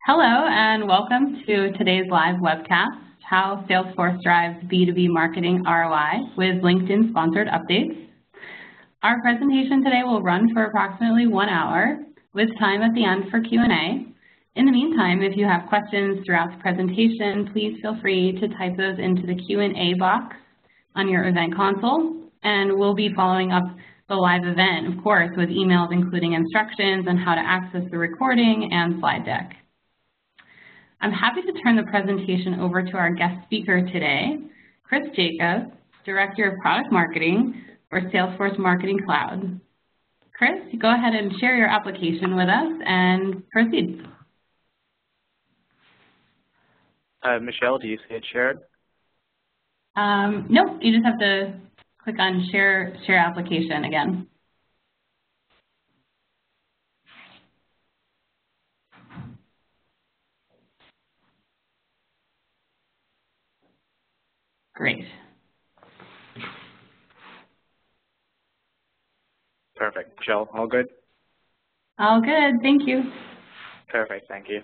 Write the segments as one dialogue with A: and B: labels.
A: Hello and welcome to today's live webcast, How Salesforce Drives B2B Marketing ROI with LinkedIn Sponsored Updates. Our presentation today will run for approximately 1 hour with time at the end for Q&A. In the meantime, if you have questions throughout the presentation, please feel free to type those into the Q&A box on your event console, and we'll be following up the live event, of course, with emails including instructions on how to access the recording and slide deck. I'm happy to turn the presentation over to our guest speaker today, Chris Jacobs, Director of Product Marketing for Salesforce Marketing Cloud. Chris, go ahead and share your application with us and proceed.
B: Michelle, do you see it shared?
A: Nope, you just have to click on share application again. Great.
B: Perfect. Michelle, all good?
A: All good, thank you.
B: Perfect, thank you.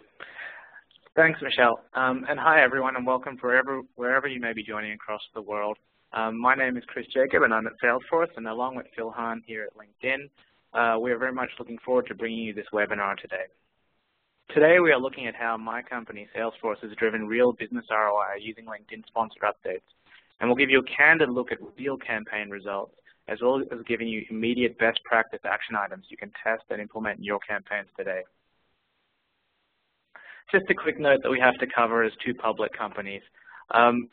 B: Thanks, Michelle. And hi, everyone, and welcome wherever you may be joining across the world. My name is Chris Jacob, and I'm at Salesforce, and along with Phil Hahn here at LinkedIn, we are very much looking forward to bringing you this webinar today. Today, we are looking at how my company, Salesforce, has driven real business ROI using LinkedIn Sponsored Updates. And we'll give you a candid look at real campaign results, as well as giving you immediate best practice action items you can test and implement in your campaigns today. Just a quick note that we have to cover as two public companies.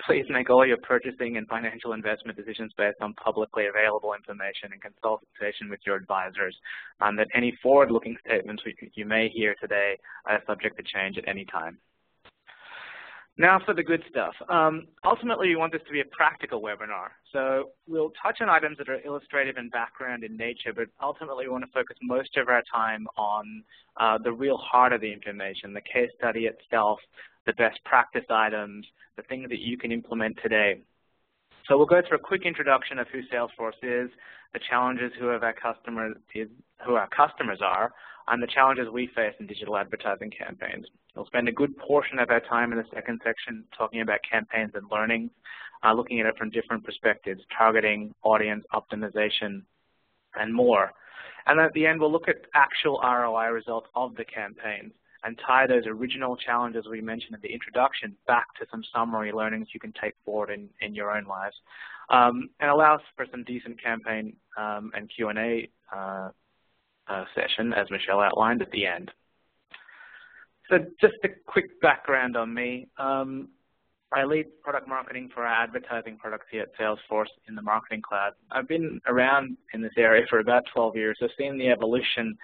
B: Please make all your purchasing and financial investment decisions based on publicly available information and consultation with your advisors. That any forward-looking statements you may hear today are subject to change at any time. Now for the good stuff. Ultimately, we want this to be a practical webinar. So we'll touch on items that are illustrative and background in nature, but ultimately we want to focus most of our time on the real heart of the information, the case study itself, the best practice items, the things that you can implement today. So we'll go through a quick introduction of who Salesforce is, the challenges who our customers are, and the challenges we face in digital advertising campaigns. We'll spend a good portion of our time in the second section talking about campaigns and learnings, looking at it from different perspectives, targeting, audience optimization, and more. And at the end, we'll look at actual ROI results of the campaigns and tie those original challenges we mentioned in the introduction back to some summary learnings you can take forward in your own lives, and allows for some decent campaign and Q&A session, as Michelle outlined at the end. So just a quick background on me. I lead product marketing for our advertising products here at Salesforce in the Marketing Cloud. I've been around in this area for about 12 years. I've seen the evolution,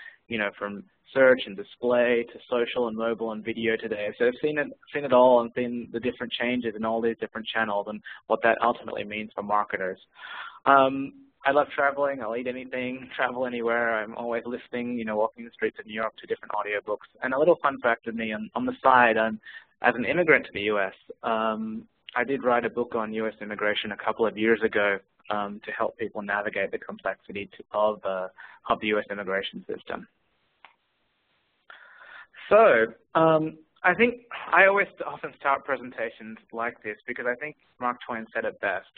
B: from search and display to social and mobile and video today. So I've seen it all and seen the different changes in all these different channels and what that ultimately means for marketers. I love traveling. I'll eat anything, travel anywhere. I'm always listening, walking the streets of New York to different audiobooks. And a little fun fact of me on the side, as an immigrant to the U.S., I did write a book on U.S. immigration a couple of years ago to help people navigate the complexity of the U.S. immigration system. So I think I always often start presentations like this because I think Mark Twain said it best.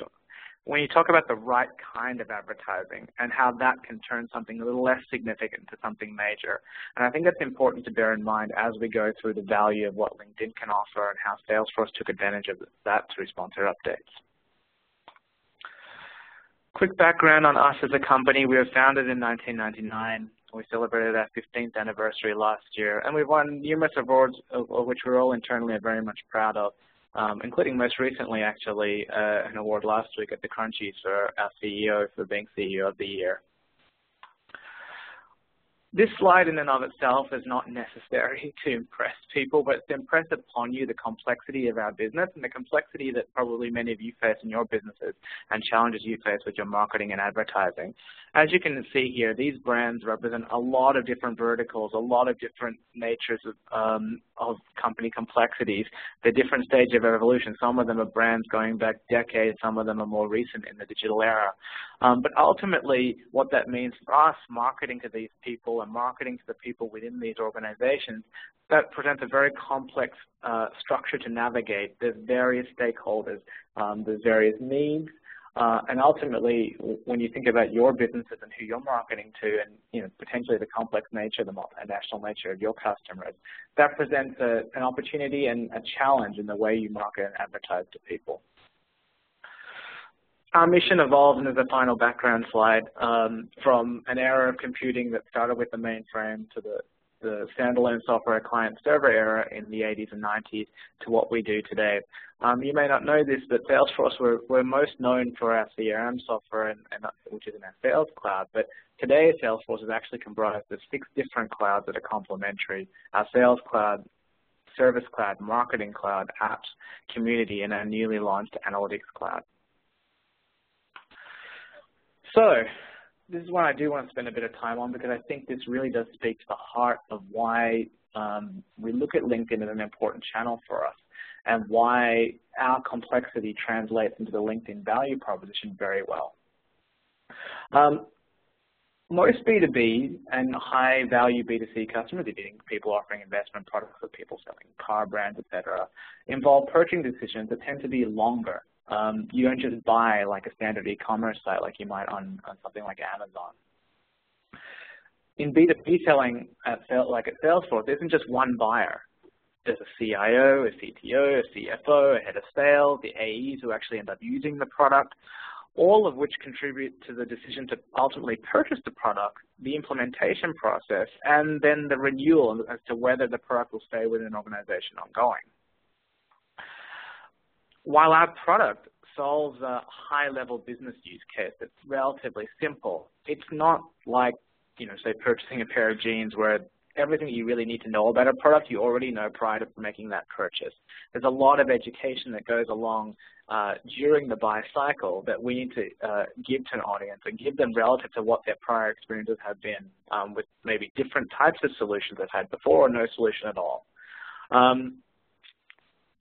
B: When you talk about the right kind of advertising and how that can turn something a little less significant to something major. And I think that's important to bear in mind as we go through the value of what LinkedIn can offer and how Salesforce took advantage of that through Sponsored Updates. Quick background on us as a company. We were founded in 1999. We celebrated our 15th anniversary last year, and we've won numerous awards, of which we're all internally very much proud of, including most recently, actually, an award last week at the Crunchies for our CEO for being CEO of the Year. This slide in and of itself is not necessary to impress people, but to impress upon you the complexity of our business and the complexity that probably many of you face in your businesses and challenges you face with your marketing and advertising. As you can see here, these brands represent a lot of different verticals, a lot of different natures of company complexities, the different stage of evolution. Some of them are brands going back decades, some of them are more recent in the digital era. But ultimately, what that means for us, marketing to these people and marketing to the people within these organizations, that presents a very complex structure to navigate. There's various stakeholders, there's various needs, and ultimately, when you think about your businesses and who you're marketing to, and potentially the complex nature, the multinational nature of your customers, that presents an opportunity and a challenge in the way you market and advertise to people. Our mission evolved, and there's a final background slide, from an era of computing that started with the mainframe to the standalone software client-server era in the 80s and 90s to what we do today. You may not know this, but Salesforce, we're most known for our CRM software, which is in our Sales Cloud. But today, Salesforce is actually comprised of 6 different clouds that are complementary: our Sales Cloud, Service Cloud, Marketing Cloud, Apps, Community, and our newly launched Analytics Cloud. So, this is what I do want to spend a bit of time on, because I think this really does speak to the heart of why we look at LinkedIn as an important channel for us, and why our complexity translates into the LinkedIn value proposition very well. Most B2B and high-value B2C customers, including people offering investment products or people selling car brands, etc., involve purchasing decisions that tend to be longer. You don't just buy like a standard e-commerce site like you might on something like Amazon. In B2B selling, like at Salesforce, there isn't just one buyer. There's a CIO, a CTO, a CFO, a head of sales, the AEs who actually end up using the product, all of which contribute to the decision to ultimately purchase the product, the implementation process, and then the renewal as to whether the product will stay within an organization ongoing. While our product solves a high-level business use case that's relatively simple, it's not like, say, purchasing a pair of jeans where everything you really need to know about a product you already know prior to making that purchase. There's a lot of education that goes along during the buy cycle that we need to give to an audience and give them relative to what their prior experiences have been with maybe different types of solutions they've had before or no solution at all.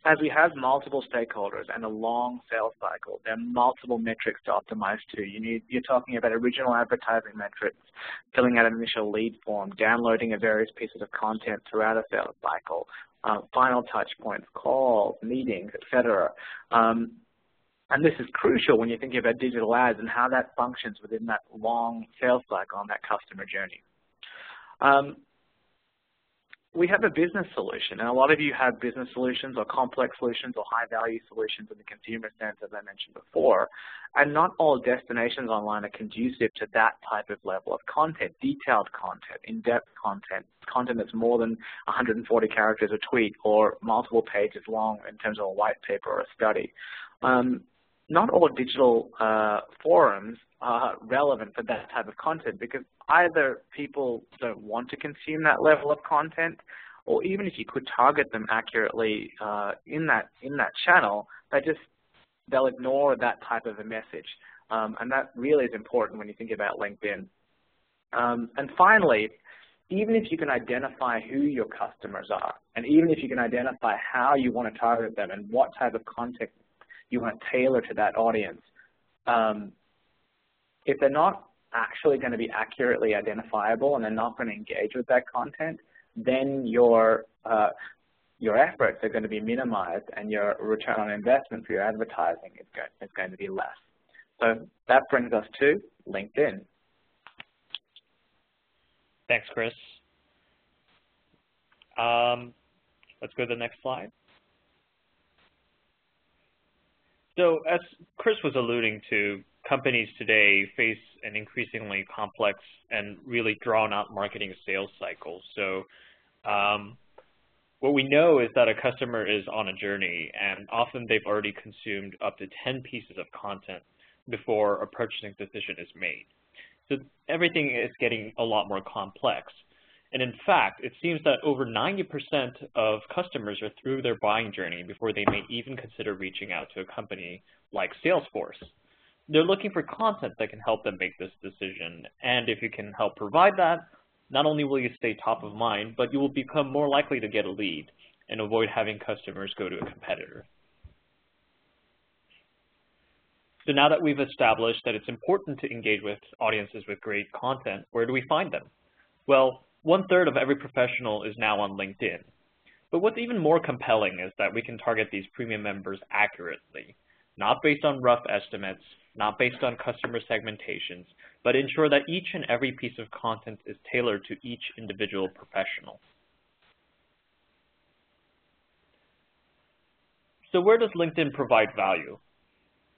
B: As we have multiple stakeholders and a long sales cycle, there are multiple metrics to optimize to. You're talking about original advertising metrics, filling out an initial lead form, downloading of various pieces of content throughout a sales cycle, final touch points, calls, meetings, etc. And this is crucial when you're thinking about digital ads and how that functions within that long sales cycle on that customer journey. We have a business solution, and a lot of you have business solutions or complex solutions or high-value solutions in the consumer sense, as I mentioned before, and not all destinations online are conducive to that type of level of content, detailed content, in-depth content, content that's more than 140 characters a tweet or multiple pages long in terms of a white paper or a study. Not all digital forums are relevant for that type of content, because either people don't want to consume that level of content, or even if you could target them accurately in that channel, they'll ignore that type of a message. And that really is important when you think about LinkedIn. And finally, even if you can identify who your customers are, and even if you can identify how you want to target them and what type of content you want to tailor to that audience, if they're not actually going to be accurately identifiable and they're not going to engage with that content, then your efforts are going to be minimized and your return on investment for your advertising is going to be less. So that brings us to LinkedIn.
C: Thanks, Chris. Let's go to the next slide. So as Chris was alluding to, companies today face an increasingly complex and really drawn-out marketing sales cycle. So what we know is that a customer is on a journey, and often they've already consumed up to 10 pieces of content before a purchasing decision is made. So everything is getting a lot more complex. And in fact, it seems that over 90% of customers are through their buying journey before they may even consider reaching out to a company like Salesforce. They're looking for content that can help them make this decision. And if you can help provide that, not only will you stay top of mind, but you will become more likely to get a lead. and avoid having customers go to a competitor. So now that we've established that it's important to engage with audiences with great content, where do we find them? Well, 1/3 of every professional is now on LinkedIn. But what's even more compelling is that we can target these premium members accurately, not based on rough estimates, not based on customer segmentations, but ensure that each and every piece of content is tailored to each individual professional. So where does LinkedIn provide value?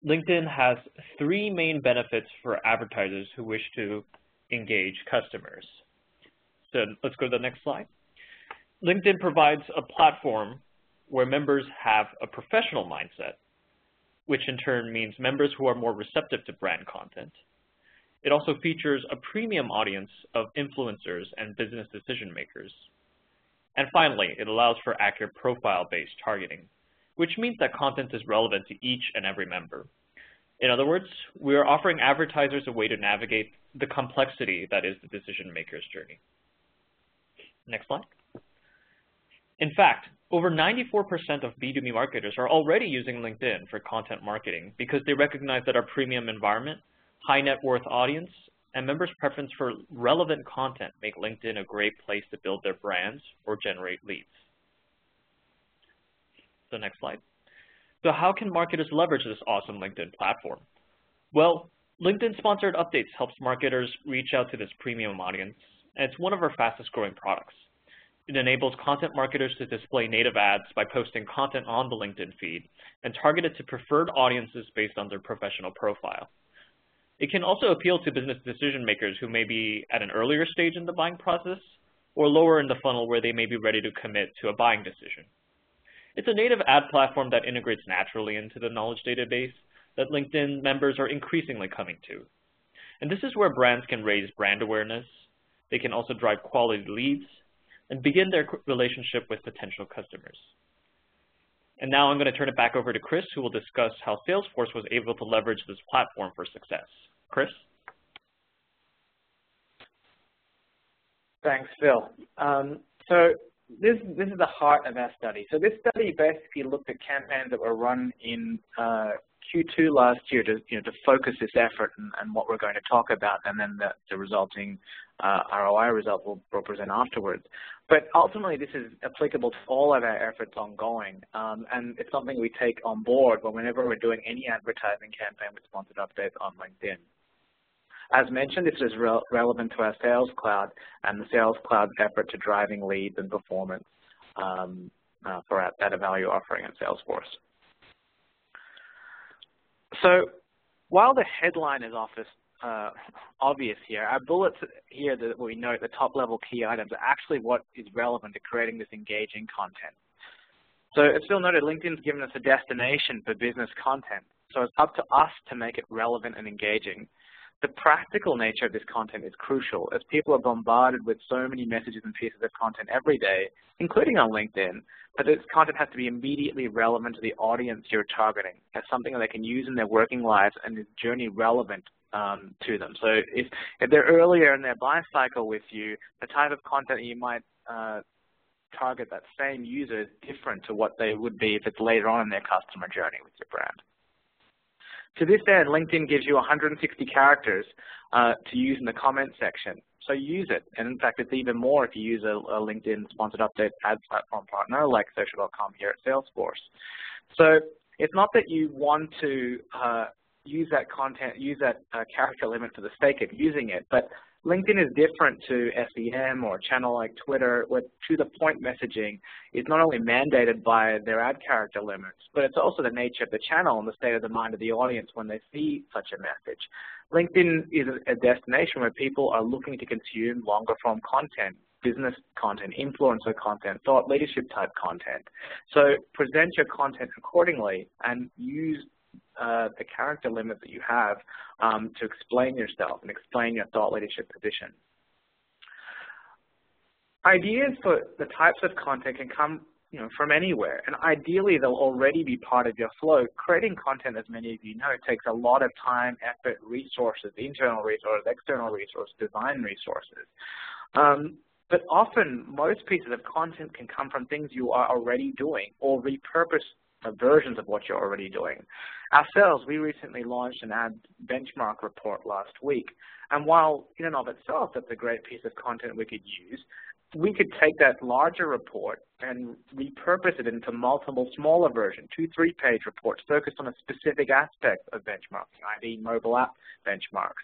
C: LinkedIn has 3 main benefits for advertisers who wish to engage customers. So let's go to the next slide. LinkedIn provides a platform where members have a professional mindset, which in turn means members who are more receptive to brand content. It also features a premium audience of influencers and business decision makers. And finally, it allows for accurate profile-based targeting, which means that content is relevant to each and every member. In other words, we are offering advertisers a way to navigate the complexity that is the decision maker's journey. Next slide. In fact, over 94% of B2B marketers are already using LinkedIn for content marketing because they recognize that our premium environment, high net worth audience, and members' preference for relevant content make LinkedIn a great place to build their brands or generate leads. So next slide. So how can marketers leverage this awesome LinkedIn platform? Well, LinkedIn Sponsored Updates helps marketers reach out to this premium audience, and it's one of our fastest growing products. It enables content marketers to display native ads by posting content on the LinkedIn feed and target it to preferred audiences based on their professional profile. It can also appeal to business decision makers who may be at an earlier stage in the buying process or lower in the funnel where they may be ready to commit to a buying decision. It's a native ad platform that integrates naturally into the knowledge database that LinkedIn members are increasingly coming to. And this is where brands can raise brand awareness. They can also drive quality leads and begin their relationship with potential customers. And now I'm going to turn it back over to Chris, who will discuss how Salesforce was able to leverage this platform for success. Chris?
B: Thanks, Phil. So this is the heart of our study. So this study basically looked at campaigns that were run in Q2 last year to focus this effort and what we're going to talk about, and then the resulting ROI result we'll present afterwards. But ultimately, this is applicable to all of our efforts ongoing, and it's something we take on board whenever we're doing any advertising campaign with sponsored updates on LinkedIn. As mentioned, this is relevant to our Sales Cloud and the Sales Cloud effort to driving leads and performance for our better value offering at Salesforce. So while the headline is obvious here, our bullets here that we note, the top level key items, are actually what is relevant to creating this engaging content. So as Phil noted, LinkedIn's given us a destination for business content. So it's up to us to make it relevant and engaging. The practical nature of this content is crucial, as people are bombarded with so many messages and pieces of content every day, including on LinkedIn, but this content has to be immediately relevant to the audience you're targeting, as something that they can use in their working lives and is journey relevant to them. So if they're earlier in their life cycle with you, the type of content that you might target that same user is different to what they would be if it's later on in their customer journey with your brand. To this end, LinkedIn gives you 160 characters to use in the comment section. So use it. And in fact, it's even more if you use a LinkedIn sponsored update ad platform partner like social.com here at Salesforce. So it's not that you want to use that content, use that character limit for the sake of using it, but LinkedIn is different to SEM or a channel like Twitter, where to-the-point messaging is not only mandated by their ad character limits, but it's also the nature of the channel and the state of the mind of the audience when they see such a message. LinkedIn is a destination where people are looking to consume longer-form content, business content, influencer content, thought leadership type content. So present your content accordingly and use the character limit that you have to explain yourself and explain your thought leadership position. Ideas for the types of content can come from anywhere, and ideally they'll already be part of your flow. Creating content, as many of you know, takes a lot of time, effort, resources, internal resources, external resources, design resources. But often, most pieces of content can come from things you are already doing or repurpose versions of what you're already doing. Ourselves, we recently launched an ad benchmark report last week. And while in and of itself that's a great piece of content we could use, we could take that larger report and repurpose it into multiple smaller versions, 2-3-page reports focused on a specific aspect of benchmarking, i.e. mobile app benchmarks.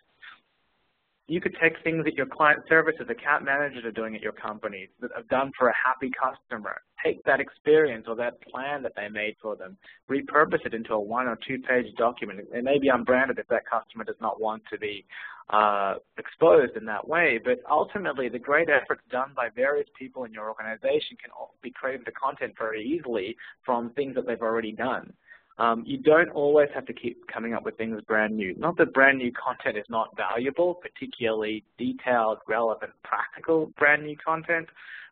B: You could take things that your client services, account managers are doing at your company that have done for a happy customer. Take that experience or that plan that they made for them, repurpose it into a 1- or 2-page document. It may be unbranded if that customer does not want to be exposed in that way, but ultimately the great efforts done by various people in your organization can be created into content very easily from things that they've already done. You don't always have to keep coming up with things brand new. Not that brand new content is not valuable, particularly detailed, relevant, practical brand new content,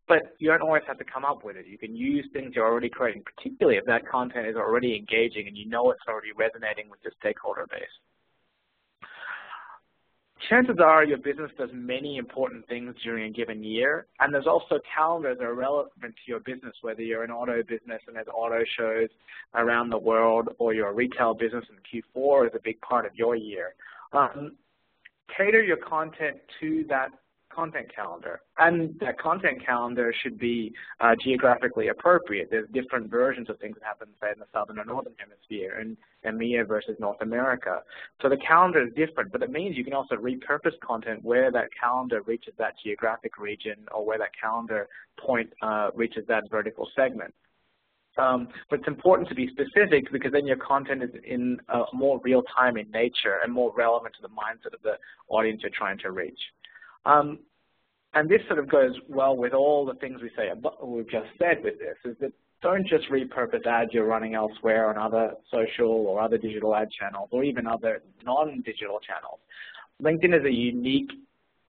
B: but you don't always have to come up with it. You can use things you're already creating, particularly if that content is already engaging and you know it's already resonating with your stakeholder base. Chances are your business does many important things during a given year, and there's also calendars that are relevant to your business, whether you're an auto business and there's auto shows around the world, or you're a retail business and Q4 is a big part of your year. Cater your content to that content calendar, and that content calendar should be geographically appropriate. There's different versions of things that happen, say, in the southern or northern hemisphere, and EMEA versus North America. So the calendar is different, but it means you can also repurpose content where that calendar reaches that geographic region or where that calendar point reaches that vertical segment. But it's important to be specific because then your content is in more real time in nature and more relevant to the mindset of the audience you're trying to reach. And this sort of goes well with all the things we say, we've just said with this, is that don't just repurpose ads you're running elsewhere on other social or other digital ad channels or even other non-digital channels. LinkedIn is a unique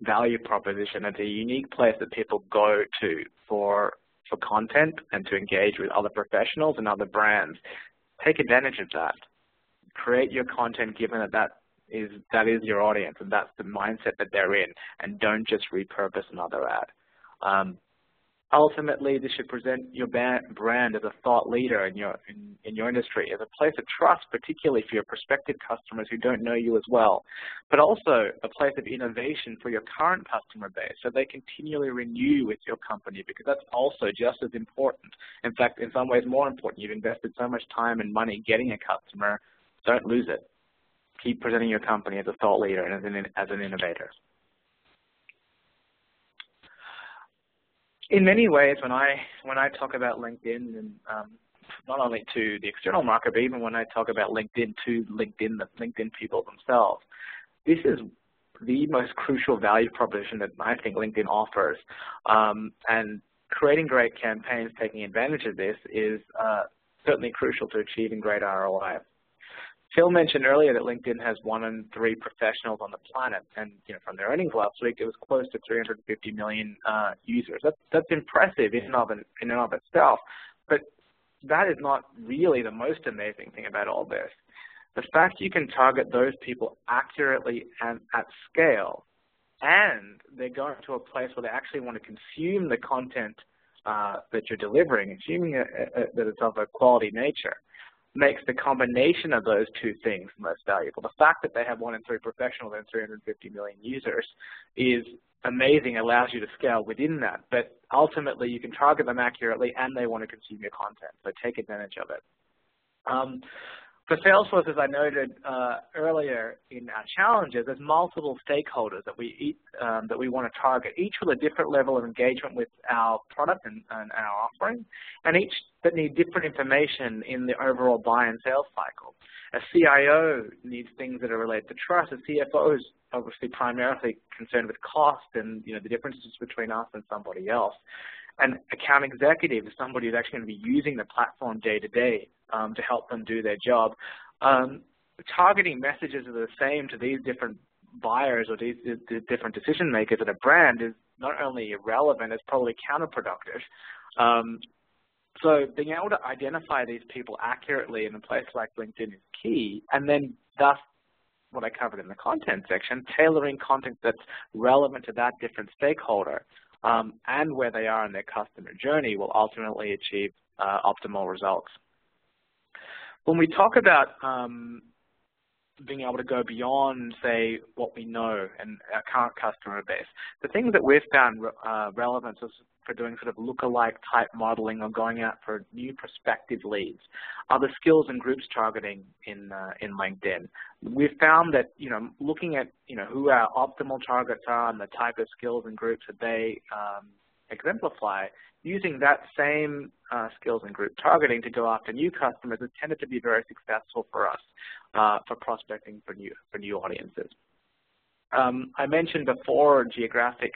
B: value proposition. It's a unique place that people go to for content and to engage with other professionals and other brands. Take advantage of that. Create your content given that that is your audience and that's the mindset that they're in, and don't just repurpose another ad. Ultimately, this should present your brand as a thought leader in your industry, as a place of trust, particularly for your prospective customers who don't know you as well, but also a place of innovation for your current customer base, so they continually renew with your company, because that's also just as important. In fact, in some ways more important. You've invested so much time and money getting a customer, don't lose it. Keep presenting your company as a thought leader and as an innovator. In many ways, when I talk about LinkedIn, and not only to the external market, but even when I talk about LinkedIn to the LinkedIn people themselves, this is the most crucial value proposition that I think LinkedIn offers. And creating great campaigns, taking advantage of this, is certainly crucial to achieving great ROI. Phil mentioned earlier that LinkedIn has 1 in 3 professionals on the planet, and from their earnings last week, it was close to 350 million users. That's impressive in and of itself, but that is not really the most amazing thing about all this. The fact you can target those people accurately and at scale, and they're going to a place where they actually want to consume the content that you're delivering, assuming that it's of a quality nature, makes the combination of those two things most valuable. The fact that they have 1 in 3 professionals and 350 million users is amazing, allows you to scale within that. But ultimately, you can target them accurately and they want to consume your content, so take advantage of it. For Salesforce, as I noted earlier in our challenges, there's multiple stakeholders that we want to target, each with a different level of engagement with our product and our offering, and each that need different information in the overall buy and sales cycle. A CIO needs things that are related to trust. A CFO is obviously primarily concerned with cost and the differences between us and somebody else. An account executive is somebody who's actually going to be using the platform day to day to help them do their job. Targeting messages are the same to these different buyers or these different decision makers at a brand is not only irrelevant, it's probably counterproductive. So being able to identify these people accurately in a place like LinkedIn is key, and then thus what I covered in the content section, tailoring content that's relevant to that different stakeholder and where they are in their customer journey will ultimately achieve optimal results. When we talk about being able to go beyond, say, what we know and our current customer base, the things that we've found relevant for doing sort of lookalike type modeling or going out for new prospective leads are the skills and groups targeting in LinkedIn. We've found that, looking at, who our optimal targets are and the type of skills and groups that they exemplify, using that same skills and group targeting to go after new customers has tended to be very successful for us for prospecting for new audiences. I mentioned before geographic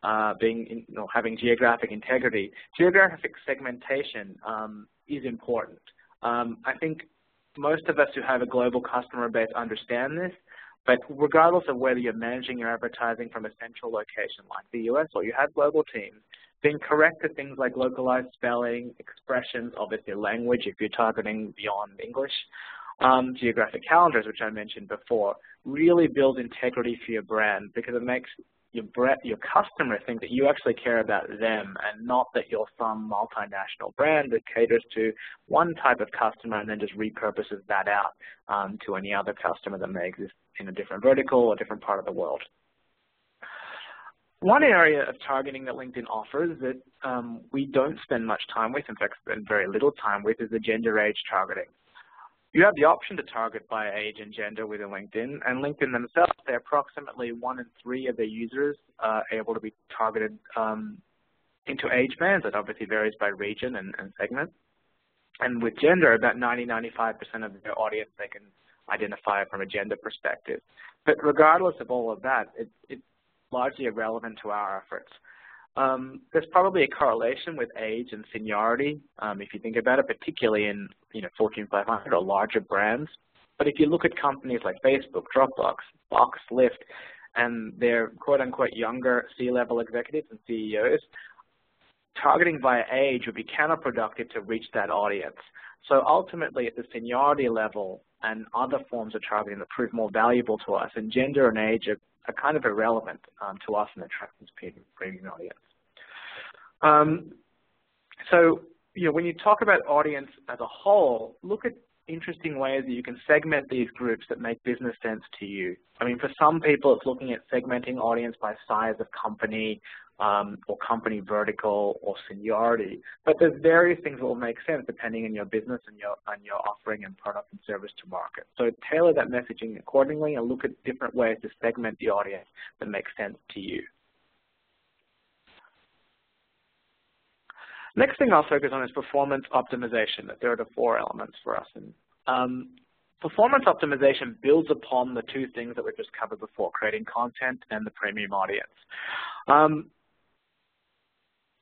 B: having geographic integrity. Geographic segmentation is important. I think most of us who have a global customer base understand this, but regardless of whether you're managing your advertising from a central location like the US or you have global teams, being correct to things like localized spelling, expressions, obviously language if you're targeting beyond English, geographic calendars, which I mentioned before, really build integrity for your brand because it makes your customer think that you actually care about them and not that you're some multinational brand that caters to one type of customer and then just repurposes that out to any other customer that may exist in a different vertical or different part of the world. One area of targeting that LinkedIn offers that we don't spend much time with, in fact spend very little time with, is the gender age targeting. You have the option to target by age and gender within LinkedIn, and LinkedIn themselves, they're approximately 1 in 3 of their users are able to be targeted into age bands. That obviously varies by region and segment. And with gender, about 90–95% of their audience they can identify from a gender perspective. But regardless of all of that, it's largely irrelevant to our efforts. There's probably a correlation with age and seniority, if you think about it, particularly in Fortune 500 or larger brands. But if you look at companies like Facebook, Dropbox, Box, Lyft, and their quote-unquote younger C-level executives and CEOs, targeting via age would be counterproductive to reach that audience. So ultimately, at the seniority level and other forms of targeting that prove more valuable to us, and gender and age are kind of irrelevant to us and attract this premium audience. So, when you talk about audience as a whole, look at interesting ways that you can segment these groups that make business sense to you. I mean, for some people, it's looking at segmenting audience by size of company or company vertical or seniority. But there's various things that will make sense depending on your business and your offering and product and service to market. So tailor that messaging accordingly and look at different ways to segment the audience that makes sense to you. Next thing I'll focus on is performance optimization. There are the 4 elements for us. And, performance optimization builds upon the 2 things that we've just covered before, creating content and the premium audience.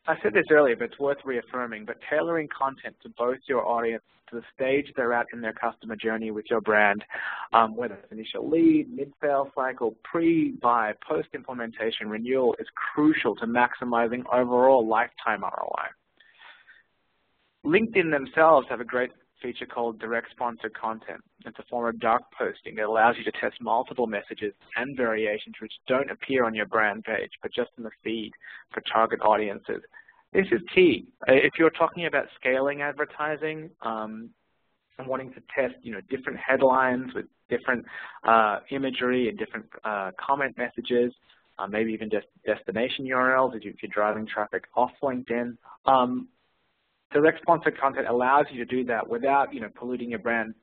B: I said this earlier, but it's worth reaffirming, but tailoring content to both your audience, to the stage they're at in their customer journey with your brand, whether it's initial lead, mid-sale cycle, pre-buy, post-implementation, renewal, is crucial to maximizing overall lifetime ROI. LinkedIn themselves have a great feature called direct sponsored content. It's a form of dark posting that allows you to test multiple messages and variations which don't appear on your brand page, but just in the feed for target audiences. This is key. If you're talking about scaling advertising and wanting to test, different headlines with different imagery and different comment messages, maybe even just destination URLs if you're driving traffic off LinkedIn. Direct sponsored content allows you to do that without, polluting your brand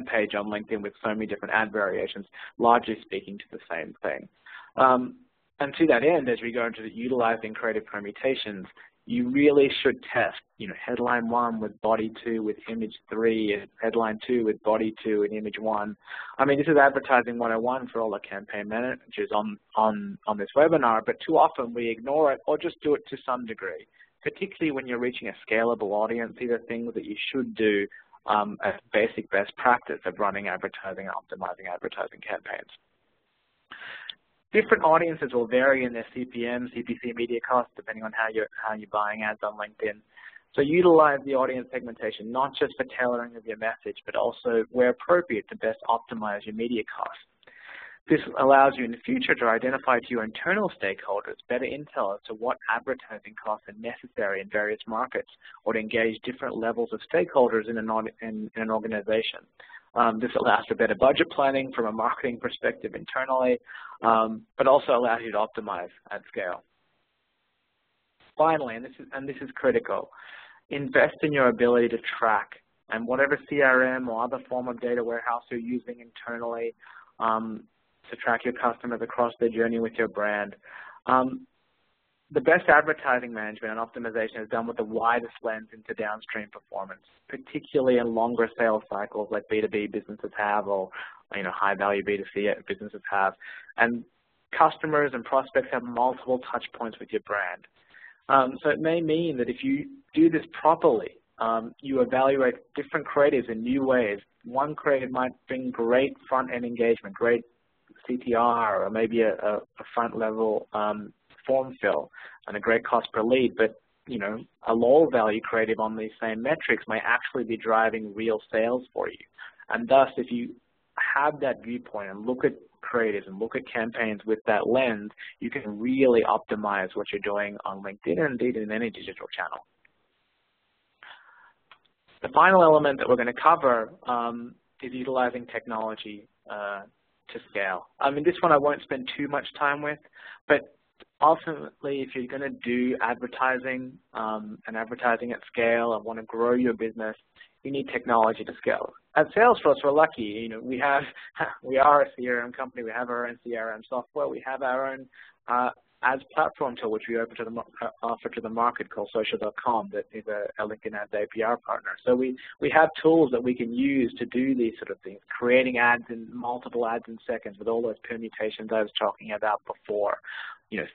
B: page on LinkedIn with so many different ad variations, largely speaking to the same thing. And to that end, as we go into utilizing creative permutations, you really should test, headline 1 with body 2 with image 3, and headline 2 with body 2 and image 1. I mean, this is advertising 101 for all the campaign managers on this webinar, but too often we ignore it or just do it to some degree. Particularly when you're reaching a scalable audience, these are things that you should do as basic best practice of running advertising and optimizing advertising campaigns. Different audiences will vary in their CPM, CPC media costs, depending on how you're buying ads on LinkedIn. So utilize the audience segmentation, not just for tailoring of your message, but also where appropriate to best optimize your media costs. This allows you in the future to identify to your internal stakeholders better intel as to what advertising costs are necessary in various markets, or to engage different levels of stakeholders in an organization. This allows for better budget planning from a marketing perspective internally, but also allows you to optimize at scale. Finally, and this is critical, invest in your ability to track, and whatever CRM or other form of data warehouse you're using internally to track your customers across their journey with your brand. The best advertising management and optimization is done with the widest lens into downstream performance, particularly in longer sales cycles like B2B businesses have, or high-value B2C businesses have. And customers and prospects have multiple touch points with your brand. So it may mean that if you do this properly, you evaluate different creatives in new ways. One creative might bring great front-end engagement, great CTR, or maybe a front-level form fill and a great cost per lead, but a low value creative on these same metrics may actually be driving real sales for you. And thus, if you have that viewpoint and look at creatives and look at campaigns with that lens, you can really optimize what you're doing on LinkedIn and indeed in any digital channel. The final element that we're going to cover is utilizing technology to scale. This one I won't spend too much time with, but ultimately, if you're going to do advertising and advertising at scale and want to grow your business, you need technology to scale. At Salesforce, we're lucky. We are a CRM company. We have our own CRM software. We have our own ads platform tool, which we offer to the market, called social.com, that is a LinkedIn Ads API partner. So we have tools that we can use to do these sort of things, creating ads in multiple ads in seconds with all those permutations I was talking about before.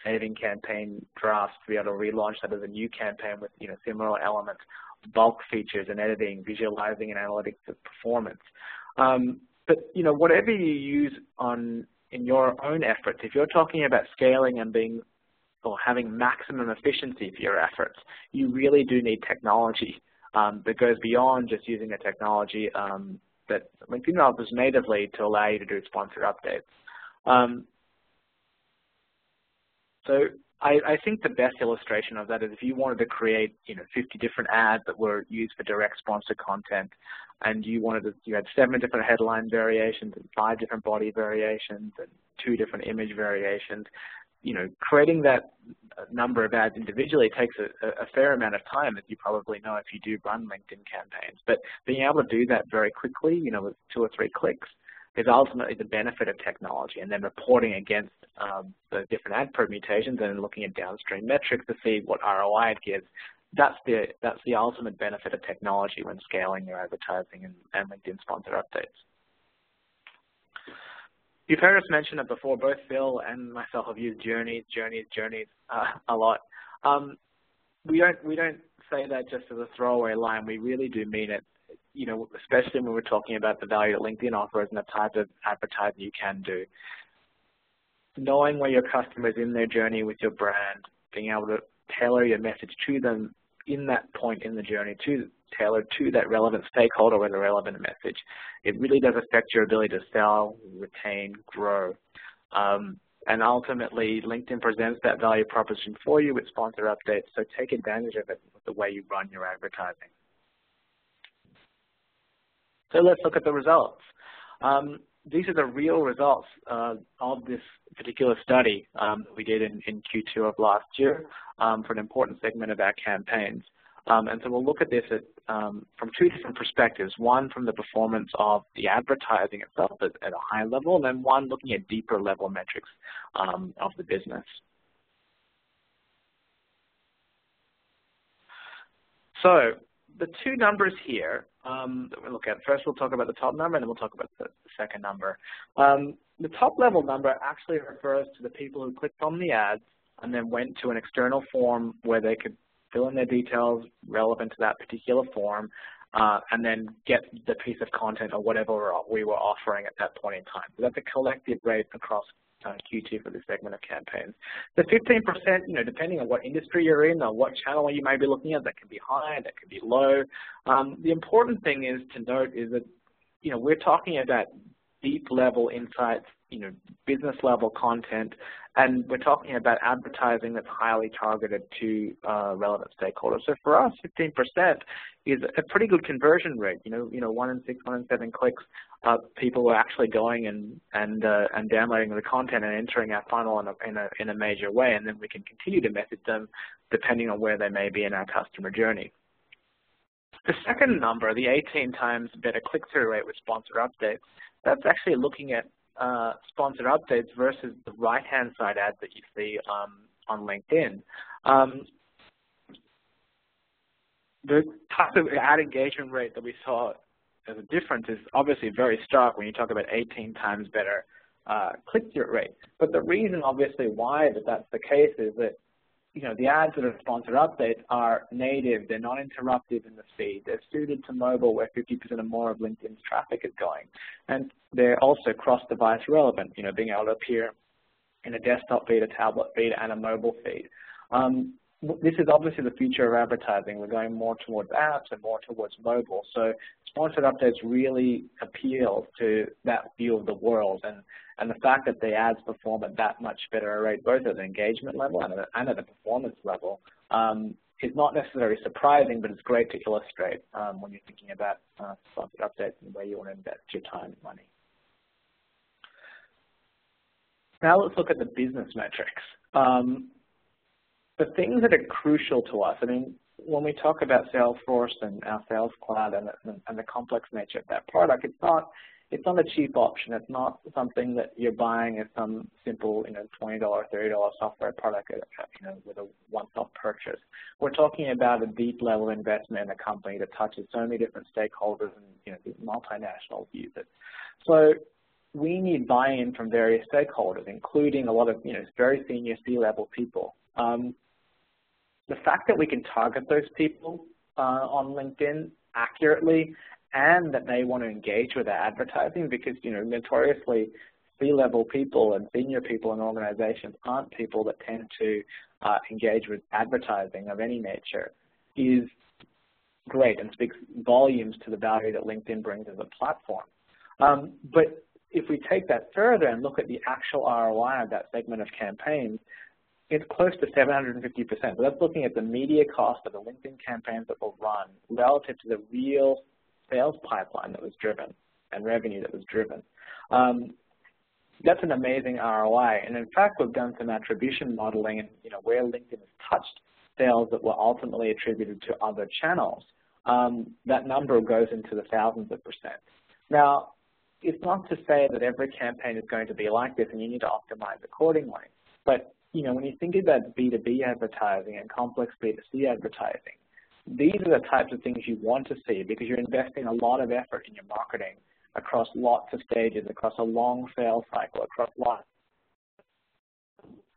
B: Saving campaign drafts to be able to relaunch that as a new campaign with similar elements, bulk features and editing, visualizing and analytics of performance. But whatever you use in your own efforts, if you're talking about scaling and having maximum efficiency for your efforts, you really do need technology that goes beyond just using a technology that LinkedIn offers natively to allow you to do sponsored updates. So I think the best illustration of that is if you wanted to create 50 different ads that were used for direct sponsored content, and you had 7 different headline variations and 5 different body variations and 2 different image variations. Creating that number of ads individually takes a fair amount of time, as you probably know if you do run LinkedIn campaigns. But being able to do that very quickly, with 2 or 3 clicks, is ultimately the benefit of technology, and then reporting against the different ad permutations and looking at downstream metrics to see what ROI it gives. That's the ultimate benefit of technology when scaling your advertising and LinkedIn sponsored updates. You've heard us mention it before. Both Phil and myself have used journeys a lot. We don't say that just as a throwaway line. We really do mean it. Especially when we're talking about the value that LinkedIn offers and the type of advertising you can do. Knowing where your customer is in their journey with your brand, being able to tailor your message to them in that point in the journey, tailored to that relevant stakeholder with a relevant message. It really does affect your ability to sell, retain, grow. And ultimately, LinkedIn presents that value proposition for you with sponsored updates, so take advantage of it with the way you run your advertising. So let's look at the results. These are the real results of this particular study we did in Q2 of last year for an important segment of our campaigns. And so we'll look at this from 2 different perspectives. One from the performance of the advertising itself at a high level, and then one looking at deeper level metrics of the business. So the 2 numbers here that we'll look at. First, we'll talk about the top number, and then we'll talk about the second number. The top level number actually refers to the people who clicked on the ads and then went to an external form where they could fill in their details relevant to that particular form, and then get the piece of content or whatever we were offering at that point in time. So that's a collective rate across Q2 for this segment of campaigns. The 15%, depending on what industry you're in or what channel you may be looking at, that can be high, that can be low. The important thing is to note is that, we're talking about deep level insights business level content, and we're talking about advertising that's highly targeted to relevant stakeholders. So for us, 15% is a pretty good conversion rate. 1 in 6, 1 in 7 clicks, people are actually going and downloading the content and entering our funnel in a major way, and then we can continue to message them depending on where they may be in our customer journey. The second number, the 18 times better click-through rate with sponsored updates, that's actually looking at sponsored updates versus the right-hand side ads that you see on LinkedIn. The type of ad engagement rate that we saw as a difference is obviously very stark when you talk about 18 times better click-through rate. But the reason, obviously, why that's the case is that the ads that are sponsored updates are native, they're non-interruptive in the feed, they're suited to mobile where 50% or more of LinkedIn's traffic is going. And they're also cross-device relevant, being able to appear in a desktop feed, a tablet feed, and a mobile feed. This is obviously the future of advertising. We're going more towards apps and more towards mobile. So sponsored updates really appeal to that view of the world. And the fact that the ads perform at that much better a rate, both at the engagement level and at the performance level, is not necessarily surprising, but it's great to illustrate when you're thinking about sponsored updates and where you want to invest your time and money. Now let's look at the business metrics. The things that are crucial to us, when we talk about Salesforce and our Sales Cloud and the complex nature of that product, it's not a cheap option. It's not something that you're buying as some simple, $20, $30 software product, with a one-off purchase. We're talking about a deep level investment in a company that touches so many different stakeholders and multinational users. So we need buy-in from various stakeholders, including a lot of very senior C-level people. The fact that we can target those people on LinkedIn accurately and that they want to engage with our advertising, because notoriously C-level people and senior people in organizations aren't people that tend to engage with advertising of any nature, is great and speaks volumes to the value that LinkedIn brings as a platform. But if we take that further and look at the actual ROI of that segment of campaigns, it's close to 750%. So that's looking at the media cost of the LinkedIn campaigns that will run relative to the real sales pipeline that was driven and revenue that was driven. That's an amazing ROI. And in fact, we've done some attribution modeling and where LinkedIn has touched sales that were ultimately attributed to other channels. That number goes into the thousands of percent. Now, it's not to say that every campaign is going to be like this and you need to optimize accordingly. But when you think about B2B advertising and complex B2C advertising, these are the types of things you want to see because you're investing a lot of effort in your marketing across lots of stages, across a long sales cycle, across lots.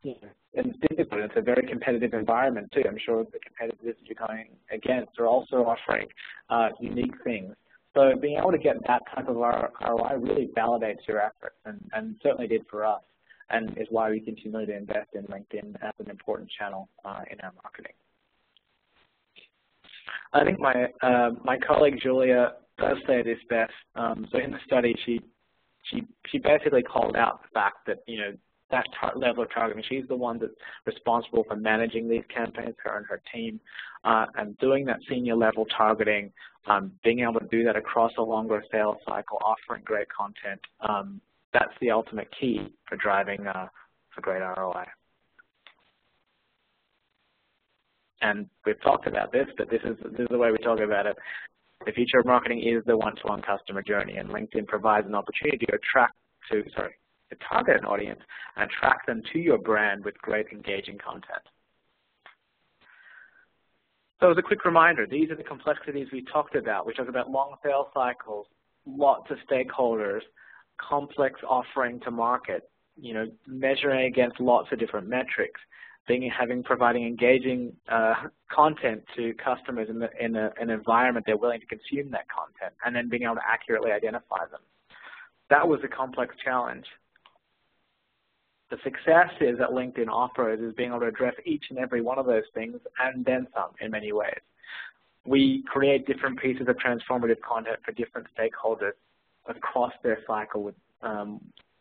B: And it's difficult. It's a very competitive environment too. I'm sure the competitors you're going against are also offering unique things. So being able to get that type of ROI really validates your efforts and certainly did for us, and is why we continue to invest in LinkedIn as an important channel in our marketing. I think my colleague Julia does say this best. So in the study, she basically called out the fact that that level of targeting, she's the one that's responsible for managing these campaigns, her and her team, and doing that senior level targeting, being able to do that across a longer sales cycle, offering great content. That's the ultimate key for driving for great ROI. And we've talked about this, but this is the way we talk about it. The future of marketing is the one-to-one customer journey, and LinkedIn provides an opportunity to target an audience and attract them to your brand with great engaging content. So as a quick reminder, these are the complexities we talked about. We talked about long sales cycles, lots of stakeholders, complex offering to market, measuring against lots of different metrics, providing engaging content to customers in an environment they're willing to consume that content, and then being able to accurately identify them. That was a complex challenge. The successes that LinkedIn offers is being able to address each and every one of those things and then some in many ways. We create different pieces of transformative content for different stakeholders across their cycle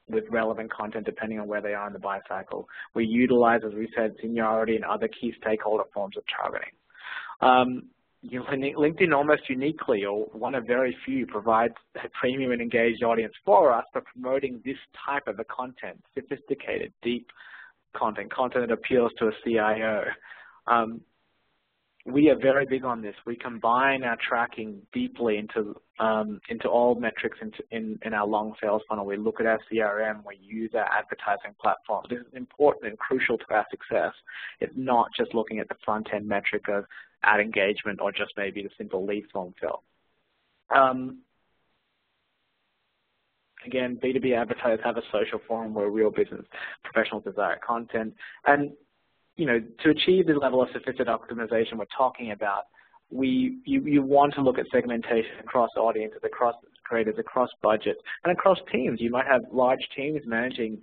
B: with relevant content depending on where they are in the buy cycle. We utilize, as we said, seniority and other key stakeholder forms of targeting. LinkedIn almost uniquely, or one of very few, provides a premium and engaged audience for us for promoting this type of a content, sophisticated, deep content that appeals to a CIO. We are very big on this. We combine our tracking deeply into all metrics in our long sales funnel. We look at our CRM. We use our advertising platform. This is important and crucial to our success. It's not just looking at the front-end metric of ad engagement or just maybe the simple lead form fill. Again, B2B advertisers have a social forum where real business professionals desire content. And to achieve the level of sophisticated optimization we're talking about, you want to look at segmentation across audiences, across creators, across budgets, and across teams. You might have large teams managing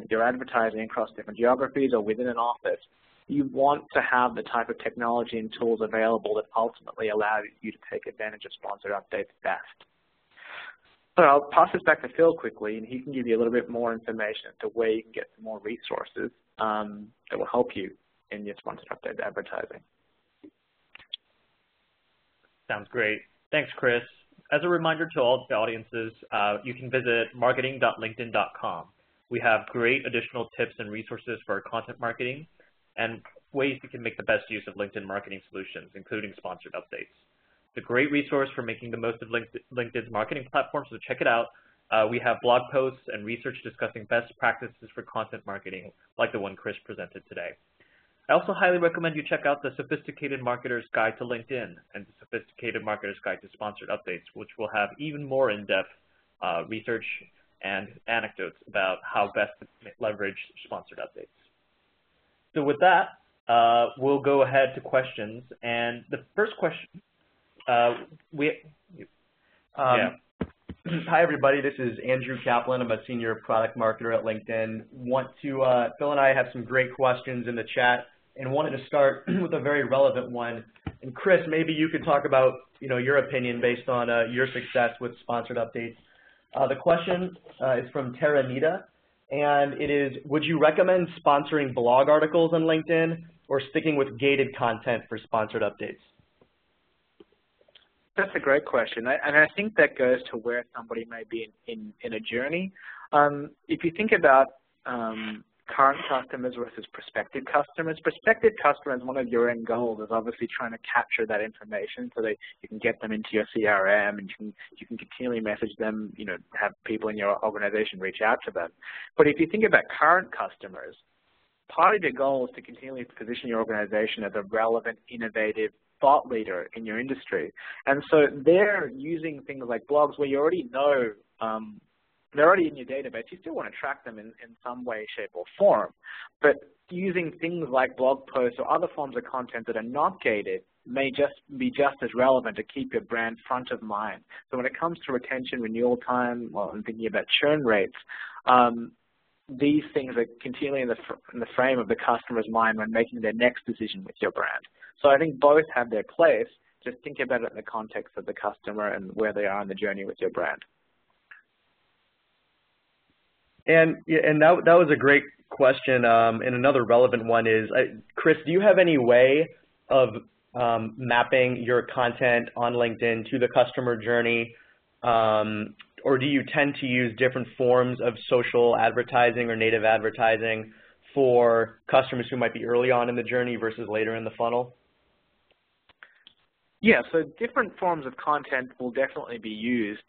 B: your advertising across different geographies or within an office. You want to have the type of technology and tools available that ultimately allow you to take advantage of sponsored updates best. So I'll pass this back to Phil quickly, and he can give you a little bit more information as to where you can get some more resources that will help you in your sponsored update advertising.
C: Sounds great. Thanks, Chris. As a reminder to all the audiences, you can visit marketing.linkedin.com. We have great additional tips and resources for content marketing and ways you can make the best use of LinkedIn marketing solutions, including sponsored updates. It's a great resource for making the most of LinkedIn's marketing platform, so check it out. We have blog posts and research discussing best practices for content marketing, like the one Chris presented today. I also highly recommend you check out the Sophisticated Marketer's Guide to LinkedIn and the Sophisticated Marketer's Guide to Sponsored Updates, which will have even more in-depth research and anecdotes about how best to leverage sponsored updates. So with that, we'll go ahead to questions. And the first question,
D: Hi, everybody. This is Andrew Kaplan. I'm a senior product marketer at LinkedIn. Phil and I have some great questions in the chat and wanted to start with a very relevant one. And Chris, maybe you could talk about your opinion based on your success with sponsored updates. The question is from Tara Nita, and it is, would you recommend sponsoring blog articles on LinkedIn or sticking with gated content for sponsored updates?
B: That's a great question, and I think that goes to where somebody may be in a journey. If you think about current customers versus prospective customers, one of your end goals is obviously trying to capture that information so that you can get them into your CRM and you can continually message them, have people in your organization reach out to them. But if you think about current customers, part of your goal is to continually position your organization as a relevant, innovative thought leader in your industry. And so they're using things like blogs where you already know they're already in your database. You still want to track them in some way, shape, or form. But using things like blog posts or other forms of content that are not gated may just be just as relevant to keep your brand front of mind. So when it comes to retention, renewal time, and thinking about churn rates, these things are continually in the frame of the customer's mind when making their next decision with your brand. So I think both have their place. Just think about it in the context of the customer and where they are on the journey with your brand.
D: And that was a great question. And another relevant one is, Chris, do you have any way of mapping your content on LinkedIn to the customer journey? Or do you tend to use different forms of social advertising or native advertising for customers who might be early on in the journey versus later in the funnel?
B: Yeah, so different forms of content will definitely be used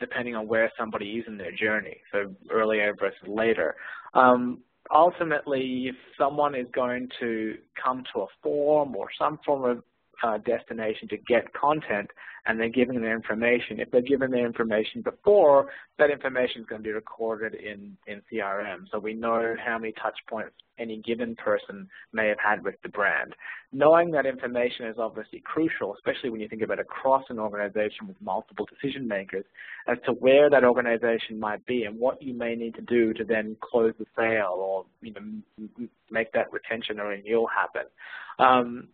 B: depending on where somebody is in their journey, so earlier versus later. Ultimately, if someone is going to come to a forum or some form of destination to get content and they're giving their information, if they're given their information before, that information is going to be recorded in CRM. So we know how many touch points any given person may have had with the brand. Knowing that information is obviously crucial, especially when you think about across an organization with multiple decision makers, as to where that organization might be and what you may need to do to then close the sale or make that retention or renewal happen.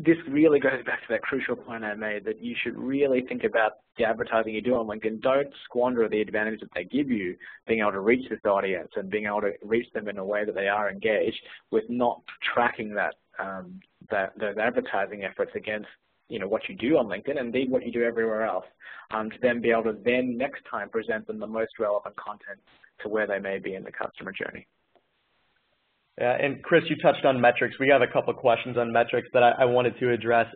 B: this really goes back to that crucial point I made, that you should really think about the advertising you do on LinkedIn. Don't squander the advantage that they give you, being able to reach this audience and being able to reach them in a way that they are engaged, with not tracking those advertising efforts against what you do on LinkedIn, and indeed what you do everywhere else, to then be able to then next time present them the most relevant content to where they may be in the customer journey.
D: Yeah, and Chris, you touched on metrics. We have a couple of questions on metrics that I wanted to address.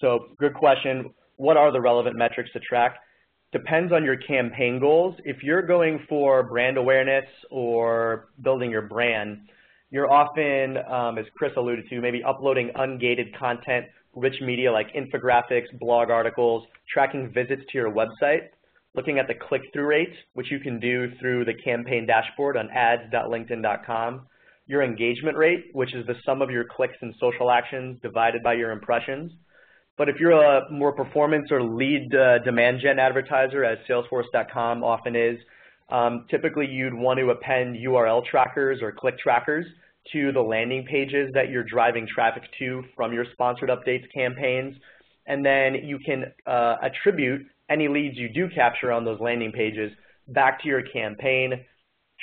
D: So good question. What are the relevant metrics to track? Depends on your campaign goals. If you're going for brand awareness or building your brand, you're often, as Chris alluded to, maybe uploading ungated content, rich media like infographics, blog articles, tracking visits to your website, looking at the click-through rate, which you can do through the campaign dashboard on ads.linkedin.com, your engagement rate, which is the sum of your clicks and social actions divided by your impressions. But if you're a more performance or lead demand gen advertiser, as Salesforce.com often is, typically you'd want to append URL trackers or click trackers to the landing pages that you're driving traffic to from your sponsored updates campaigns. And then you can attribute any leads you do capture on those landing pages back to your campaign,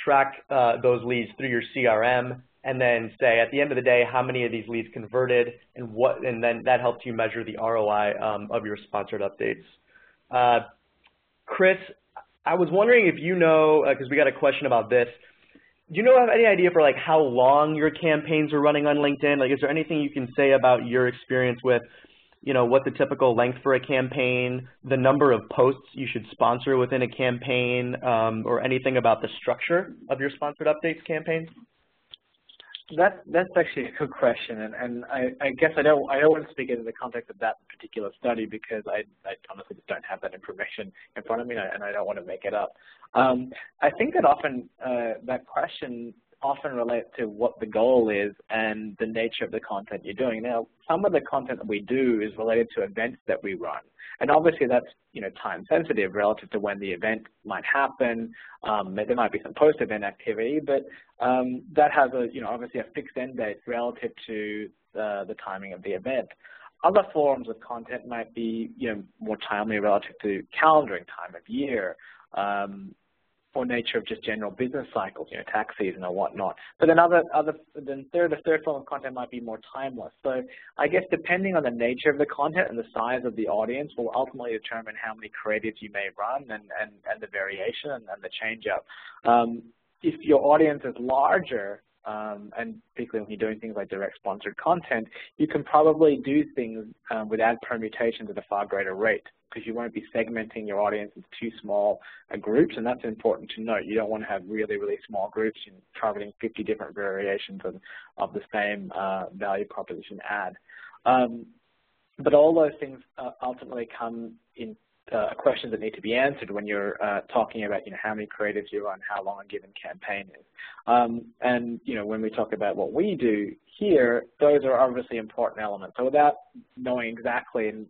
D: track those leads through your CRM, and then say at the end of the day how many of these leads converted, and then that helps you measure the ROI of your sponsored updates. Chris, I was wondering if you know, because we got a question about this, do you have any idea for how long your campaigns are running on LinkedIn? Is there anything you can say about your experience with what the typical length for a campaign, the number of posts you should sponsor within a campaign, or anything about the structure of your sponsored updates campaigns?
B: That's actually a good question, and I guess I don't want to speak in the context of that particular study, because I honestly just don't have that information in front of me, and I don't want to make it up. I think that often that question often relates to what the goal is and the nature of the content you're doing. Now, some of the content that we do is related to events that we run, and obviously that's time sensitive relative to when the event might happen. There might be some post-event activity, but that has obviously a fixed end date relative to the timing of the event. Other forms of content might be more timely relative to calendaring time of year, or nature of just general business cycles, tax season or whatnot. But then the third form of content might be more timeless. So I guess depending on the nature of the content and the size of the audience will ultimately determine how many creatives you may run and the variation and the change up. If your audience is larger, and particularly when you're doing things like direct sponsored content, you can probably do things with ad permutations at a far greater rate, because you won't be segmenting your audience into too small groups, and that's important to note. You don't want to have really, really small groups targeting 50 different variations of the same value proposition ad. But all those things ultimately come in questions that need to be answered when you're talking about how many creatives you run, how long a given campaign is. And when we talk about what we do here, those are obviously important elements. So without knowing exactly and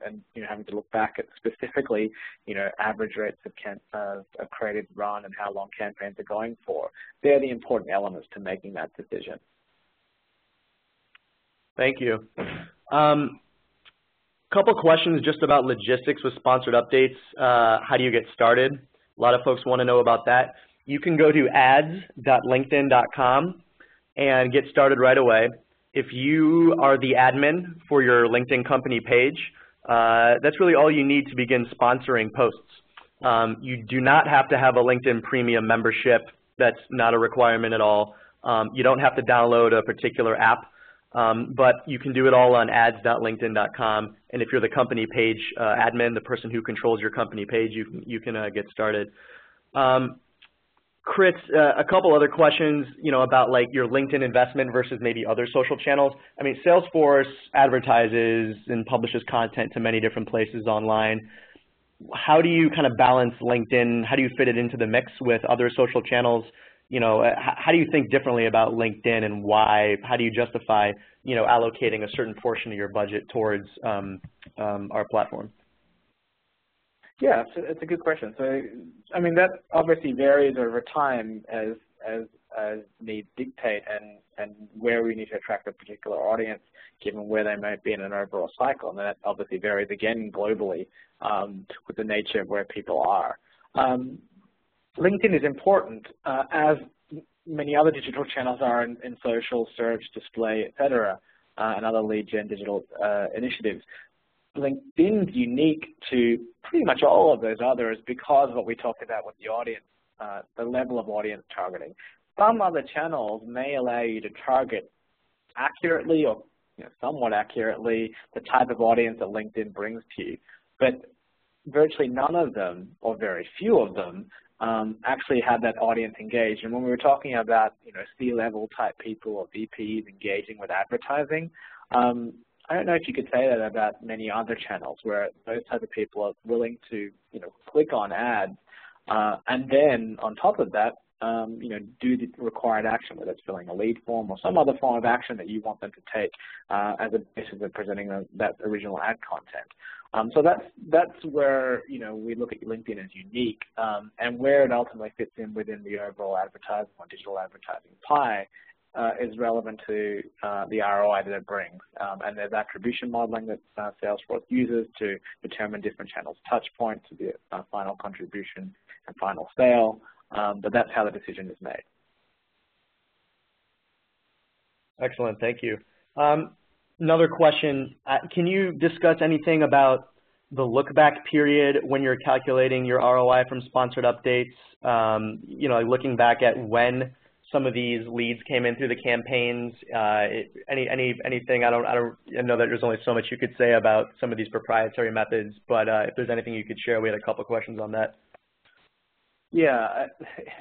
B: having to look back at specifically average rates of creative run and how long campaigns are going for, they're the important elements to making that decision.
D: Thank you. Couple questions just about logistics with sponsored updates. How do you get started? A lot of folks want to know about that. You can go to ads.linkedin.com and get started right away. If you are the admin for your LinkedIn company page, that's really all you need to begin sponsoring posts. You do not have to have a LinkedIn Premium membership. That's not a requirement at all. You don't have to download a particular app. But you can do it all on ads.linkedin.com, and if you're the company page admin, the person who controls your company page, you can get started. Chris, a couple other questions, about your LinkedIn investment versus maybe other social channels. I mean, Salesforce advertises and publishes content to many different places online. How do you kind of balance LinkedIn? How do you fit it into the mix with other social channels? How do you think differently about LinkedIn, and why? How do you justify, allocating a certain portion of your budget towards our platform?
B: Yeah, it's a good question. So, I mean, that obviously varies over time as needs dictate and where we need to attract a particular audience, given where they might be in an overall cycle. And that obviously varies again globally with the nature of where people are. LinkedIn is important, as many other digital channels are in social, search, display, et cetera, and other lead gen digital initiatives. LinkedIn's unique to pretty much all of those others because of what we talked about with the audience, the level of audience targeting. Some other channels may allow you to target accurately or somewhat accurately the type of audience that LinkedIn brings to you, but virtually none of them, or very few of them, actually have that audience engaged. And when we were talking about C-level type people or VPs engaging with advertising, I don't know if you could say that about many other channels where those type of people are willing to click on ads and then on top of that do the required action, whether it's filling a lead form or some other form of action that you want them to take as a basis of presenting that original ad content. So that's where we look at LinkedIn as unique, and where it ultimately fits in within the overall advertising or digital advertising pie is relevant to the ROI that it brings. And there's attribution modeling that Salesforce uses to determine different channels' touch points to the final contribution and final sale, but that's how the decision is made.
D: Excellent, thank you. Another question, can you discuss anything about the look-back period when you're calculating your ROI from sponsored updates, looking back at when some of these leads came in through the campaigns, anything, I know that there's only so much you could say about some of these proprietary methods, but if there's anything you could share, we had a couple of questions on that.
B: Yeah,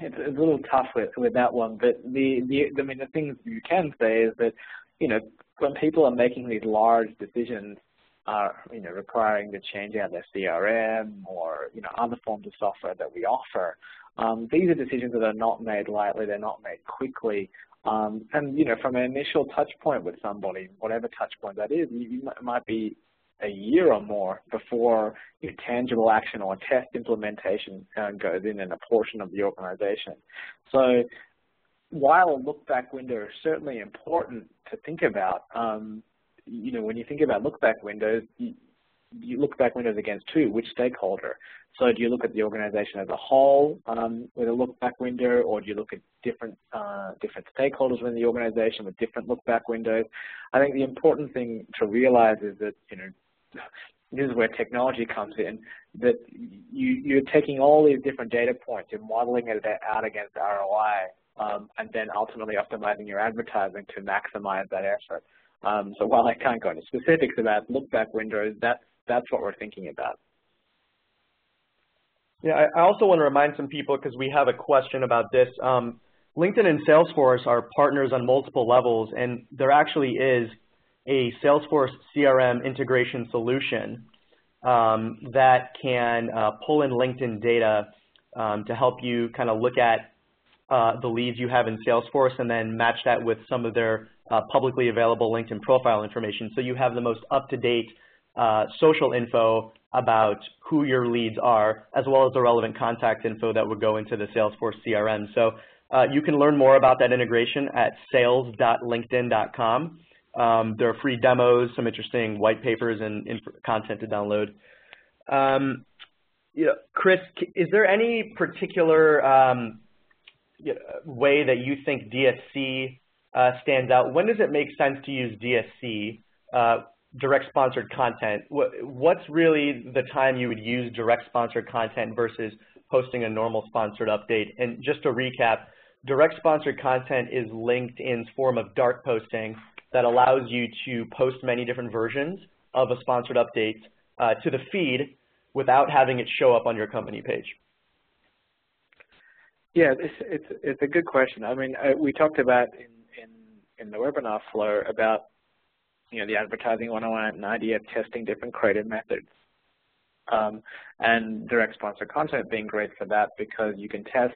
B: it's a little tough with that one, but the things you can say is that, when people are making these large decisions, requiring to change out their CRM or, other forms of software that we offer, these are decisions that are not made lightly, they're not made quickly. And, from an initial touch point with somebody, whatever touch point that is, it might be a year or more before tangible action or test implementation goes in a portion of the organization. So while a look-back window is certainly important to think about, when you think about look-back windows, you look back windows against which stakeholder? So do you look at the organization as a whole with a look-back window, or do you look at different stakeholders within the organization with different look-back windows? I think the important thing to realize is that, this is where technology comes in, that you're taking all these different data points, you're modeling it out against ROI, and then ultimately optimizing your advertising to maximize that effort. So while I can't go into specifics about look-back windows, that's what we're thinking about.
D: Yeah, I also want to remind some people, because we have a question about this. LinkedIn and Salesforce are partners on multiple levels, and there actually is a Salesforce CRM integration solution that can pull in LinkedIn data to help you kind of look at the leads you have in Salesforce and then match that with some of their publicly available LinkedIn profile information. So you have the most up-to-date social info about who your leads are, as well as the relevant contact info that would go into the Salesforce CRM. So you can learn more about that integration at sales.linkedin.com. There are free demos, some interesting white papers, and content to download. Chris, is there any particular way that you think DSC stands out? When does it make sense to use DSC, direct sponsored content? What's really the time you would use direct sponsored content versus posting a normal sponsored update? And just to recap, direct sponsored content is LinkedIn's form of dark posting that allows you to post many different versions of a sponsored update to the feed without having it show up on your company page.
B: Yeah, it's a good question. I mean, we talked about in the webinar flow about the advertising 101 idea of testing different creative methods, and direct sponsored content being great for that because you can test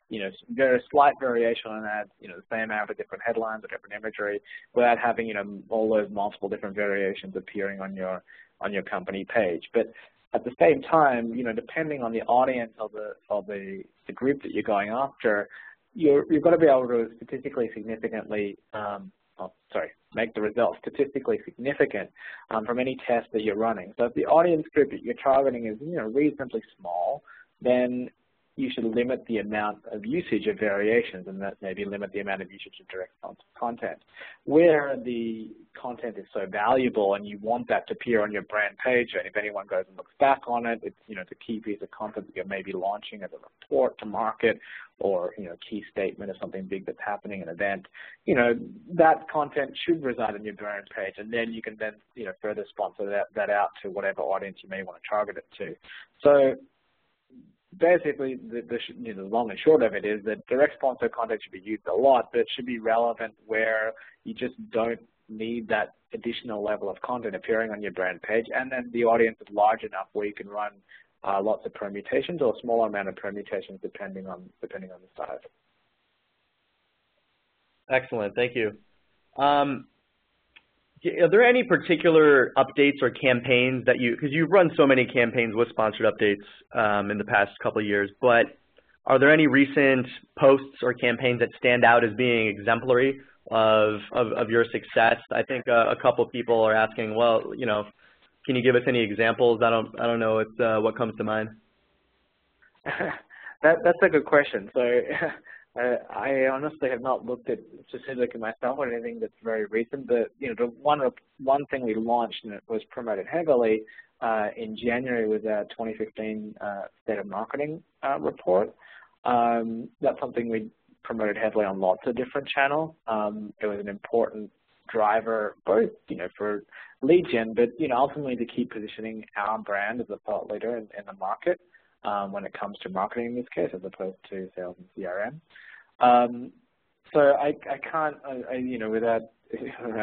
B: very slight variation on ads, the same amount of different headlines or different imagery without having all those multiple different variations appearing on your company page. But at the same time, depending on the audience of the group that you're going after, you've got to be able to make the results statistically significant from any test that you're running. So if the audience group that you're targeting is reasonably small, then you should limit the amount of usage of variations, and that maybe limit the amount of usage of direct content. Where the content is so valuable and you want that to appear on your brand page, and if anyone goes and looks back on it, it's a key piece of content that you're maybe launching as a report to market, or a key statement of something big that's happening, an event. That content should reside on your brand page, and then you can further sponsor that out to whatever audience you may want to target it to. So basically, the long and short of it is that direct sponsor content should be used a lot, but it should be relevant where you just don't need that additional level of content appearing on your brand page, and then the audience is large enough where you can run lots of permutations, or a smaller amount of permutations depending on the size.
D: Excellent, thank you. Are there any particular updates or campaigns that because you've run so many campaigns with sponsored updates in the past couple of years, but are there any recent posts or campaigns that stand out as being exemplary of your success? I think a couple of people are asking, well, can you give us any examples? I don't know what comes to mind.
B: That's a good question. So I honestly have not looked at specifically myself or anything that's very recent, but the one thing we launched and it was promoted heavily in January was our 2015 State of Marketing report. That's something we promoted heavily on lots of different channels. It was an important driver, both for lead gen, but ultimately to keep positioning our brand as a thought leader in the market when it comes to marketing in this case, as opposed to sales and CRM. So I can't, without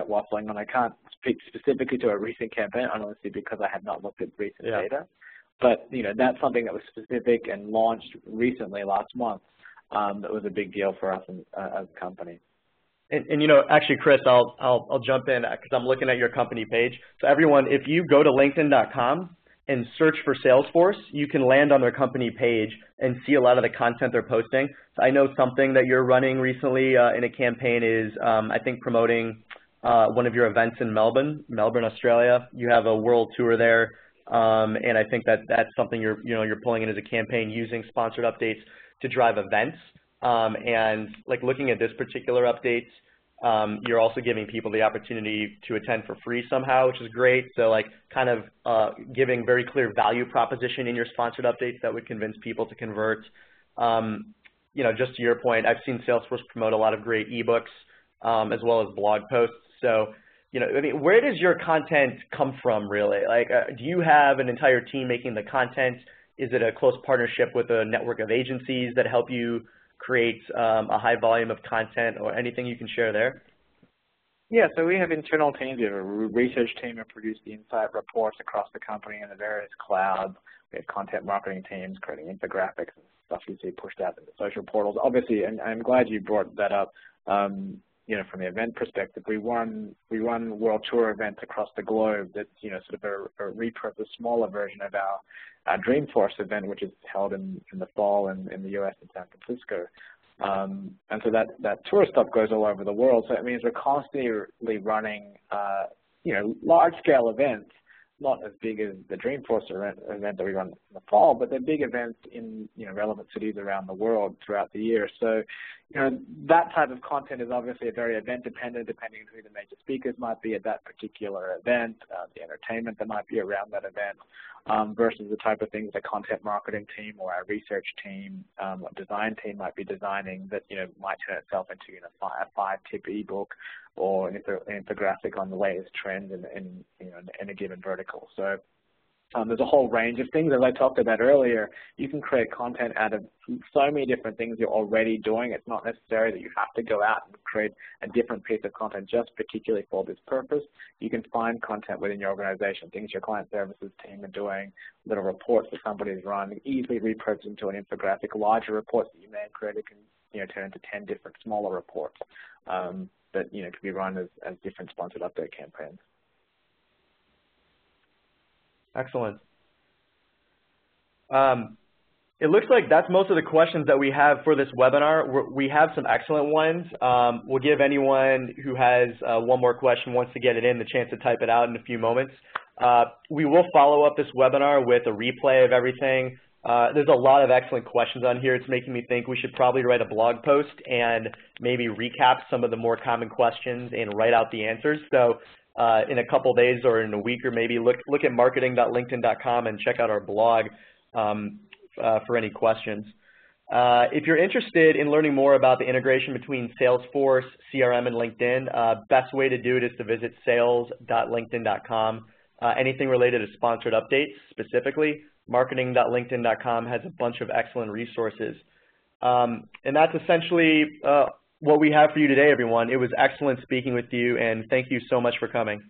B: waffling on, I can't speak specifically to a recent campaign, honestly, because I have not looked at recent data. But that's something that was specific and launched recently last month. That was a big deal for us as a company.
D: And actually, Chris, I'll jump in because I'm looking at your company page. So everyone, if you go to LinkedIn.com and search for Salesforce, you can land on their company page and see a lot of the content they're posting. So I know something that you're running recently in a campaign is, I think, promoting one of your events in Melbourne, Australia. You have a world tour there, and I think that's something you're pulling in as a campaign using sponsored updates to drive events. And like looking at this particular updates, you're also giving people the opportunity to attend for free somehow, which is great. So like kind of giving very clear value proposition in your sponsored updates that would convince people to convert. Just to your point, I've seen Salesforce promote a lot of great ebooks as well as blog posts. So, I mean, where does your content come from really? Like, do you have an entire team making the content? Is it a close partnership with a network of agencies that help you create a high volume of content, or anything you can share there?
B: Yeah, so we have internal teams. We have a research team that produce the insight reports across the company in the various clouds. We have content marketing teams creating infographics and stuff you see pushed out in the social portals. Obviously, and I'm glad you brought that up, from the event perspective, we run world tour events across the globe that, sort of a repurposed, smaller version of our Dreamforce event, which is held in the fall in the U.S. in San Francisco. And so that tour stuff goes all over the world. So it means we're constantly running, large-scale events, not as big as the Dreamforce event that we run in the fall, but they're big events in relevant cities around the world throughout the year. So that type of content is obviously very event dependent, depending on who the major speakers might be at that particular event, the entertainment that might be around that event, versus the type of things the content marketing team or our research team or design team might be designing that might turn itself into a 5-tip ebook or an infographic on the latest trends in a given vertical. So there's a whole range of things. As I talked about earlier, you can create content out of so many different things you're already doing. It's not necessary that you have to go out and create a different piece of content just particularly for this purpose. You can find content within your organization, things your client services team are doing, little reports that somebody's run, easily repurposed into an infographic. Larger reports that you may have created can turn into 10 different smaller reports that could be run as different sponsored update campaigns.
D: Excellent. It looks like that's most of the questions that we have for this webinar. We have some excellent ones. We'll give anyone who has one more question, wants to get it in, the chance to type it out in a few moments. We will follow up this webinar with a replay of everything. There's a lot of excellent questions on here. It's making me think we should probably write a blog post and maybe recap some of the more common questions and write out the answers. So in a couple days or in a week or maybe look at marketing.linkedin.com and check out our blog for any questions. If you're interested in learning more about the integration between Salesforce, CRM, and LinkedIn, best way to do it is to visit sales.linkedin.com. Anything related to sponsored updates specifically, marketing.linkedin.com has a bunch of excellent resources. And that's essentially what we have for you today, everyone. It was excellent speaking with you, and thank you so much for coming.